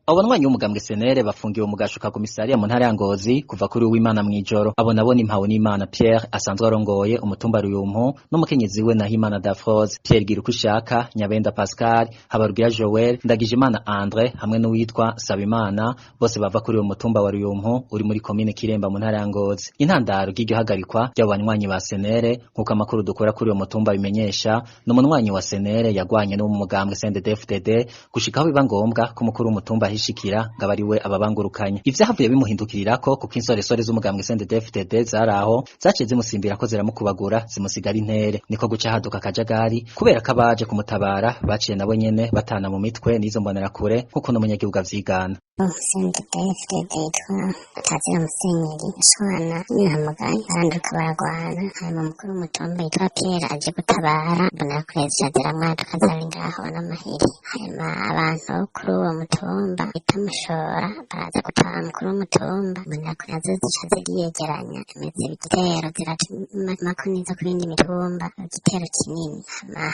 Abo banywanyi b'umugambwe senere bafungiwe mu gasho ka komisariya mu ntara ya Ngozi kuva kuri uw'Imana mw'ijoro. Abo nabo ni Mpawonimana Pierre asanzwe arongoye umutumba Ruyumpu n'umukenyezi we Nahimana Dafroze, Pierre Girukushaka, Nyabenda Pascal, Habarugira Joel, Ndagijimana Andre hamwe n'uwitwa Sabimana, bose bava kuri uwo mutumba wa Ruyumpu uri muri komine Kiremba mu ntara ya Ngozi. Intandaro ry'iryo hagarikwa ry'abo banywanyi ba senere nkuko amakuru dukora kuri uwo mutumba bimenyesha, n'umunywanyi wa senere yagwanye no mu mugambwe CNDD-FDD gushikaho biba ngombwa ko umukuru w'umutumba hishikira ngabari we ababangurukanya. Ivyahavuye bimuhindukirirako kuko insoresore z'umugambwe CNDD-FDD zaraho zaciye zimusimbira ko ziramukubagura zimusigara intere, niko guca haduka akajagari kubera ko abaje kumutabara baciye nabo nyene batana mu mitwe n'izo mbonerakure nkuko n'umunyagihugu avyigana. CNDD-FDD yitwa Tazira Musenyeri Shwana Nyiramugaye baranduka baragwana, hanyuma umukuru w'umutumba yitwa Pierre aje gutabara mbonerakure zishadira mwaduka zari ngaho n'amahiri, hanyuma abantu kuri uwo mutumba bita Mushora baraza gutabara umukuru w'umutumba, mbonerakure nazo zica ziriyegeranya imizi igitero ziratumako nizo ku yindi mitumba, igitero kinini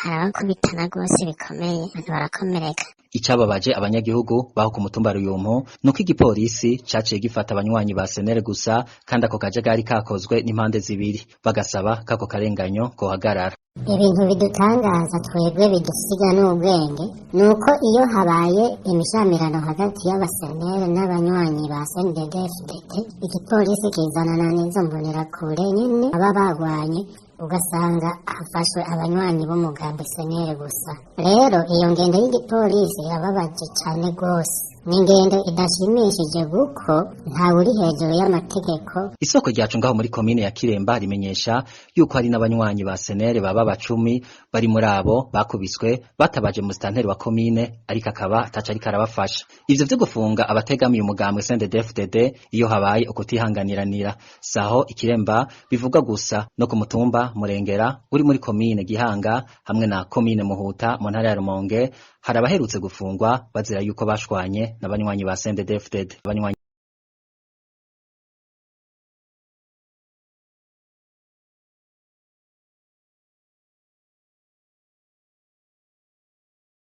harabakubitana rwose bikomeye, abantu barakomereka. Icababaje abanyagihugu baho ku mutumba Ruyumpu nuko igipolisi caciye gifata abanywanyi ba senere gusa, kandi ako kajagari kakozwe n'impande zibiri, bagasaba kako karenganyo kohagarara. Ibintu bidutangaza twebwe bidusiga n'ubwenge nuko iyo habaye imishamirano hagati y'abasenere n'abanywanyi ba CNDD-FDD, igipolisi kizanana n'izo mbonerakure nyene aba bagwanye, ugasanga hafashwe abanywanyi b'umugambi senere gusa. Rero iyo ngendo y'igipolisi yababaje cane gose, n'ingendo idashimishije kuko ntawuri hejuru y'amategeko. Isoko ryacu ngaho muri komine ya Kiremba rimenyesha yuko hari n'abanywanyi ba senere baba 10 bari muri abo bakubiswe batabaje mu stanteri wa komine, ariko akaba ataca ariko arabafasha. Ivyo vyo gufunga abategamiye umugambwe CNDD-FDD iyo habaye ukutihanganiranira saho Ikiremba bivuga gusa no ku mutumba Murengera uri muri komine Gihanga hamwe na komine Muhuta mu ntara ya Rumonge hari abaherutse gufungwa bazira yuko bashwanye n'abanywanyi ba CNDD-FDD.